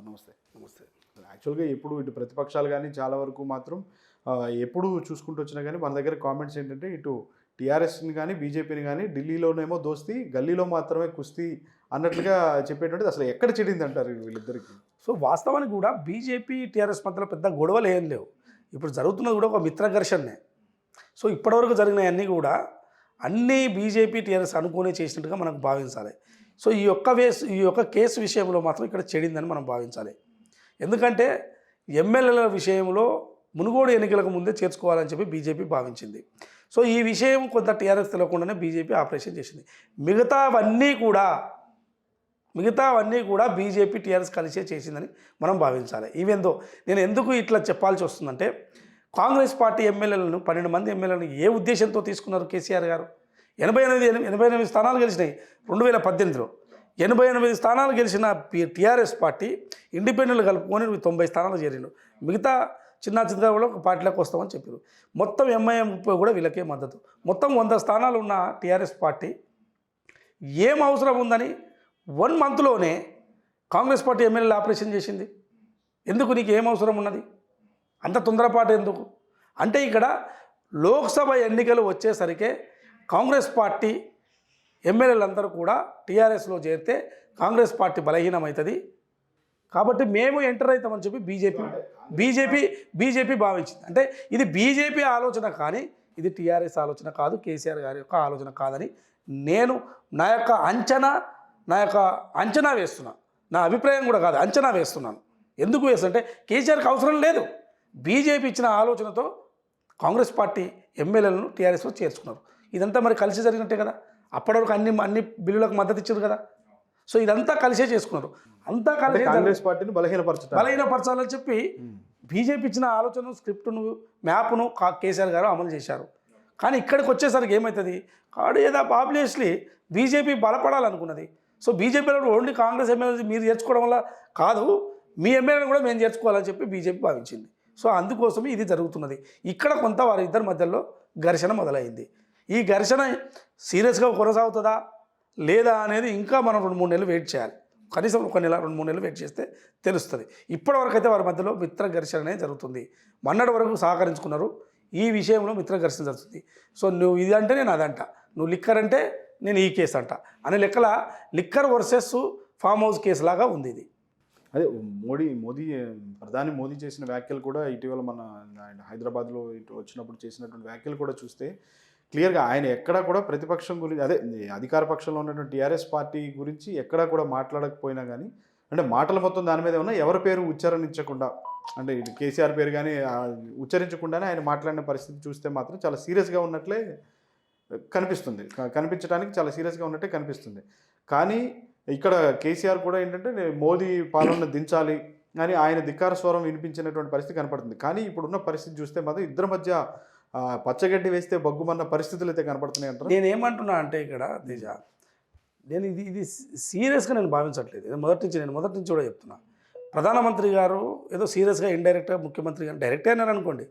Sir నమస్తే. నమస్తే. యాక్చువల్గా ఎప్పుడు ఇటు ప్రతిపక్షాలు కానీ చాలా వరకు మాత్రం ఎప్పుడు చూసుకుంటూ వచ్చినా కానీ మన దగ్గర కామెంట్స్ ఏంటంటే ఇటు టీఆర్ఎస్ని కానీ బీజేపీని కానీ ఢిల్లీలోనేమో దోస్తీ గల్లీలో మాత్రమే కుస్తీ అన్నట్లుగా చెప్పేటువంటిది అసలు ఎక్కడ చెడింది అంటారు వీళ్ళిద్దరికి? సో వాస్తవానికి కూడా బీజేపీ టీఆర్ఎస్ మధ్యలో పెద్ద గొడవలు ఏం లేవు. ఇప్పుడు జరుగుతున్నది కూడా ఒక మిత్ర ఘర్షణనే. సో ఇప్పటివరకు జరిగినవన్నీ కూడా అన్నీ బీజేపీ టీఆర్ఎస్ అనుకునే చేసినట్టుగా మనకు భావించాలి. సో ఈ యొక్క కేసు విషయంలో మాత్రం ఇక్కడ చెడిందని మనం భావించాలి. ఎందుకంటే ఎమ్మెల్యేల విషయంలో మునుగోడు ఎన్నికలకు ముందే చేర్చుకోవాలని చెప్పి బీజేపీ భావించింది. సో ఈ విషయం కొంత టీఆర్ఎస్ తెలియకుండానే బీజేపీ ఆపరేషన్ చేసింది. మిగతావన్నీ కూడా బీజేపీ టీఆర్ఎస్ కలిసే చేసిందని మనం భావించాలి. ఈవెందో నేను ఎందుకు ఇట్లా చెప్పాల్సి వస్తుందంటే, కాంగ్రెస్ పార్టీ ఎమ్మెల్యేలను 12 మంది ఎమ్మెల్యేలను ఏ ఉద్దేశంతో తీసుకున్నారు కేసీఆర్ గారు? 88 స్థానాలు గెలిచినాయి 2018లో. 88 స్థానాలు గెలిచిన టీఆర్ఎస్ పార్టీ ఇండిపెండెంట్లు కలుపుకొని 90 స్థానాలు చేరిండు. మిగతా చిన్న కూడా ఒక పార్టీలోకి వస్తామని చెప్పారు. మొత్తం ఎంఐఎం 30 కూడా వీళ్ళకే మద్దతు. మొత్తం 100 స్థానాలు ఉన్న టీఆర్ఎస్ పార్టీ ఏం అవసరం ఉందని 1 మంత్లోనే కాంగ్రెస్ పార్టీ ఎమ్మెల్యేలు ఆపరేషన్ చేసింది. ఎందుకు? నీకు ఏం అవసరం ఉన్నది? అంత తొందరపాటు ఎందుకు? అంటే ఇక్కడ లోక్సభ ఎన్నికలు వచ్చేసరికే కాంగ్రెస్ పార్టీ ఎమ్మెల్యేలందరూ కూడా టీఆర్ఎస్లో చేరితే కాంగ్రెస్ పార్టీ బలహీనమవుతుంది కాబట్టి మేము ఎంటర్ అవుతామని చెప్పి బీజేపీ భావించింది. అంటే ఇది బీజేపీ ఆలోచన కానీ ఇది టీఆర్ఎస్ ఆలోచన కాదు, కేసీఆర్ గారి యొక్క ఆలోచన కాదని నేను నా యొక్క అంచనా వేస్తున్నా. నా అభిప్రాయం కూడా కాదు, అంచనా వేస్తున్నాను. ఎందుకు వేస్తుంటే కేసీఆర్కి అవసరం లేదు. బీజేపీ ఇచ్చిన ఆలోచనతో కాంగ్రెస్ పార్టీ ఎమ్మెల్యేలను టీఆర్ఎస్లో చేర్చుకున్నారు. ఇదంతా మరి కలిసి జరిగినట్టే కదా. అప్పటివరకు అన్ని బిల్లులకు మద్దతు ఇచ్చారు కదా. సో ఇదంతా కలిసే చేసుకున్నారు. అంతా కలిసి కాంగ్రెస్ పార్టీని బలహీనపరచాలని చెప్పి బీజేపీ ఇచ్చిన ఆలోచన స్క్రిప్ట్ను మ్యాప్ను కేసీఆర్ గారు అమలు చేశారు. కానీ ఇక్కడికి వచ్చేసరికి ఏమవుతుంది? ఏదో ఆబ్వియస్లీ బీజేపీ బలపడాలనుకున్నది. సో బీజేపీలో ఓన్లీ కాంగ్రెస్ ఎమ్మెల్యే మీరు చేర్చుకోవడం వల్ల కాదు, మీ ఎమ్మెల్యేలను కూడా మేము చేర్చుకోవాలని చెప్పి బీజేపీ భావించింది. సో అందుకోసమే ఇది జరుగుతున్నది. ఇక్కడ కొంత వారిద్దరి మధ్యలో ఘర్షణ మొదలైంది. ఈ ఘర్షణ సీరియస్గా కొనసాగుతుందా లేదా అనేది ఇంకా మనం 2-3 నెలలు వెయిట్ చేయాలి. కనీసం 1 నెల 2-3 నెలలు వెయిట్ చేస్తే తెలుస్తుంది. ఇప్పటివరకు అయితే వారి మధ్యలో మిత్ర ఘర్షణ అనేది జరుగుతుంది. మొన్నటి వరకు సహకరించుకున్నారు. ఈ విషయంలో మిత్ర ఘర్షణ జరుగుతుంది. సో నువ్వు ఇది అంటే నేను అదంట, నువ్వు లిక్కర్ అంటే నేను ఈ కేసు అంట అనే లెక్కల liquor versus farm house case లాగా ఉంది ఇది. అదే ప్రధాని మోదీ చేసిన వ్యాఖ్యలు కూడా ఇటీవల మన హైదరాబాద్లో ఇటు వచ్చినప్పుడు చేసినటువంటి వ్యాఖ్యలు కూడా చూస్తే క్లియర్గా ఆయన ఎక్కడా కూడా ప్రతిపక్షం గురించి, అదే అధికార పక్షంలో ఉన్నటువంటి టీఆర్ఎస్ పార్టీ గురించి ఎక్కడా కూడా మాట్లాడకపోయినా కానీ, అంటే మాటలు మొత్తం దాని మీద ఉన్నా ఎవరి పేరు ఉచ్చారించకుండా, అంటే ఇటు కేసీఆర్ పేరు కానీ ఉచ్చరించకుండానే ఆయన మాట్లాడిన పరిస్థితి చూస్తే మాత్రం చాలా సీరియస్గా ఉన్నట్లే కనిపించడానికి చాలా సీరియస్గా ఉన్నట్టే కనిపిస్తుంది. కానీ ఇక్కడ కేసీఆర్ కూడా ఏంటంటే మోదీ పాలన దించాలి అని ఆయన ధిక్కార స్వరం వినిపించినటువంటి పరిస్థితి కనపడుతుంది. కానీ ఇప్పుడున్న పరిస్థితి చూస్తే మాత్రం ఇద్దరి మధ్య పచ్చగడ్డి వేస్తే బగ్గుమన్న పరిస్థితులు అయితే కనపడుతున్నాయి అంటారు. నేనేమంటున్నా అంటే ఇక్కడ తేజ, నేను ఇది సీరియస్గా నేను భావించట్లేదు. నేను మొదటి నుంచి కూడా చెప్తున్నా. ప్రధానమంత్రి గారు ఏదో సీరియస్గా ఇండైరెక్ట్గా ముఖ్యమంత్రి గారు డైరెక్ట్గా అన్నారు అనుకోండి.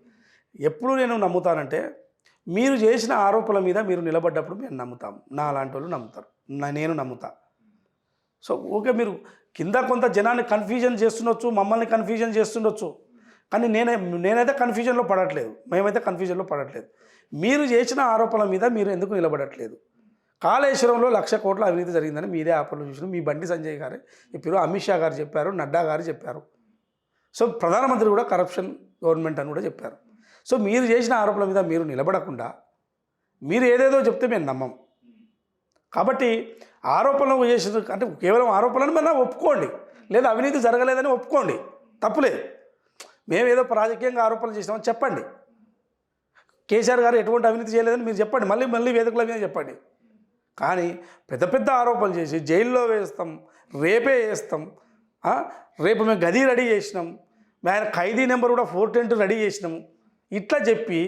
ఎప్పుడు నేను నమ్ముతానంటే, మీరు చేసిన ఆరోపణల మీద మీరు నిలబడ్డప్పుడు మేము నమ్ముతాం. నా అలాంటి వాళ్ళు నమ్ముతారు, నేను నమ్ముతా. సో ఓకే, మీరు కింద కొంత జనాన్ని కన్ఫ్యూజన్ చేస్తుండొచ్చు, మమ్మల్ని కన్ఫ్యూజన్ చేస్తుండొచ్చు, కానీ నేనైతే కన్ఫ్యూజన్లో పడట్లేదు, మేమైతే కన్ఫ్యూజన్లో పడట్లేదు. మీరు చేసిన ఆరోపణల మీద మీరు ఎందుకు నిలబడట్లేదు? కాళేశ్వరంలో 1,00,000 కోట్ల అవినీతి జరిగిందని మీరే ఆరోపణలు చూసిన మీ బండి సంజయ్ గారే చెప్పారు, అమిత్ షా గారు చెప్పారు, నడ్డా గారు చెప్పారు. సో ప్రధానమంత్రి కూడా కరప్షన్ గవర్నమెంట్ అని కూడా చెప్పారు. సో మీరు చేసిన ఆరోపణల మీద మీరు నిలబడకుండా మీరు ఏదేదో చెప్తే మేము నమ్మం. కాబట్టి ఆరోపణలు చేసిన అంటే కేవలం ఆరోపణలను మనం ఒప్పుకోండి, లేదా అవినీతి జరగలేదని ఒప్పుకోండి, తప్పులేదు. మేము ఏదో రాజకీయంగా ఆరోపణలు చేసినామని చెప్పండి. కేసీఆర్ గారు ఎటువంటి అవినీతి చేయలేదని మీరు చెప్పండి, మళ్ళీ వేదికల మీద చెప్పండి. కానీ పెద్ద ఆరోపణలు చేసి జైల్లో వేస్తాం, రేపే వేస్తాం, రేపు మేము గది రెడీ చేసినాం, ఆయన ఖైదీ నెంబర్ కూడా 410 రెడీ చేసినాము, ఇట్లా చెప్పి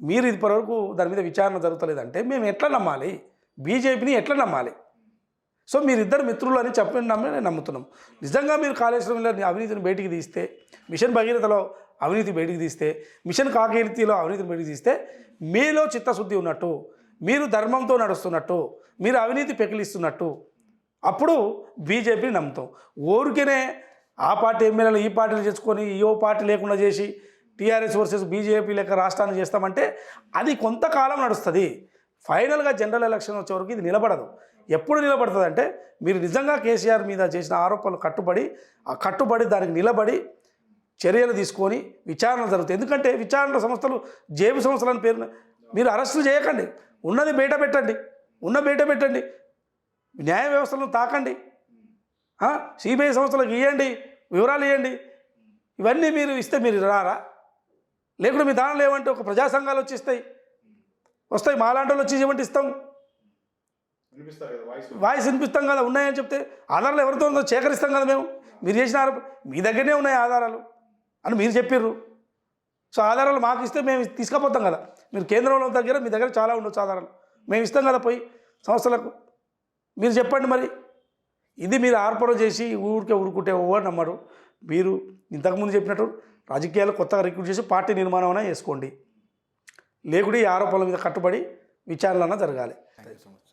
మీరు ఇప్పటివరకు దాని మీద విచారణ జరుగుతలేదంటే మేము ఎట్లా నమ్మాలి? బీజేపీని ఎట్లా నమ్మాలి? సో మీరిద్దరు మిత్రులు అని చెప్పి నేను నమ్ముతున్నాం. నిజంగా మీరు కాళేశ్వరంలో అవినీతిని బయటికి తీస్తే, మిషన్ భగీరథలో అవినీతి బయటికి తీస్తే, మిషన్ కాకీర్తిలో అవినీతిని బయటికి తీస్తే, మీలో చిత్తశుద్ధి ఉన్నట్టు, మీరు ధర్మంతో నడుస్తున్నట్టు, మీరు అవినీతి పెకిలిస్తున్నట్టు, అప్పుడు బీజేపీని నమ్ముతాం. ఊరికేనే ఆ పార్టీ ఎమ్మెల్యేలు ఈ పార్టీలు చేసుకొని ఈ పార్టీ లేకుండా చేసి టీఆర్ఎస్ వర్సెస్ బీజేపీ లెక్క రాష్ట్రాన్ని చేస్తామంటే అది కొంతకాలం నడుస్తుంది. ఫైనల్గా జనరల్ ఎలక్షన్ వచ్చే వరకు ఇది నిలబడదు. ఎప్పుడు నిలబడుతుంది అంటే మీరు నిజంగా కేసీఆర్ మీద చేసిన ఆరోపణలు కట్టుబడి దానికి నిలబడి చర్యలు తీసుకొని విచారణ జరుగుతుంది. ఎందుకంటే విచారణ సంస్థలు జేబు సంస్థలని పేరు మీరు అరెస్టులు చేయకండి, ఉన్నది బయట పెట్టండి, న్యాయ వ్యవస్థలను తాకండి, సిబిఐ సంస్థలకు ఇవ్వండి, వివరాలు ఇవ్వండి. ఇవన్నీ మీరు ఇస్తే మీరు రారా? లేకుంటే మీ దానిలో ఏమంటే ఒక ప్రజా సంఘాలు వస్తాయి మాలాంటి వాళ్ళు వచ్చి ఇవ్వండి ఇస్తాం, వాయిస్ వినిపిస్తాం కదా, ఉన్నాయని చెప్తే ఆధారాలు ఎవరితో ఉందో సేకరిస్తాం కదా మేము. మీరు చేసిన మీ దగ్గరనే ఉన్నాయి ఆధారాలు అని మీరు చెప్పిర్రు. సో ఆధారాలు మాకు ఇస్తే మేము తీసుకుపోతాం కదా. మీరు కేంద్రంలో దగ్గర మీ దగ్గర చాలా ఉండొచ్చు ఆధారాలు, మేము ఇస్తాం కదా పోయి సంస్థలకు. మీరు చెప్పండి మరి. ఇది మీరు ఆర్పణ చేసి ఊరుకుంటే ఎవరు నమ్మరు. మీరు ఇంతకుముందు చెప్పినట్టు రాజకీయాలు కొత్తగా రిక్రూట్ చేసి పార్టీ నిర్మాణం చేసుకోండి, లేకుంటే ఈ ఆరోపణల మీద కట్టుబడి విచారణలన్నా జరగాలి. Thank you so much.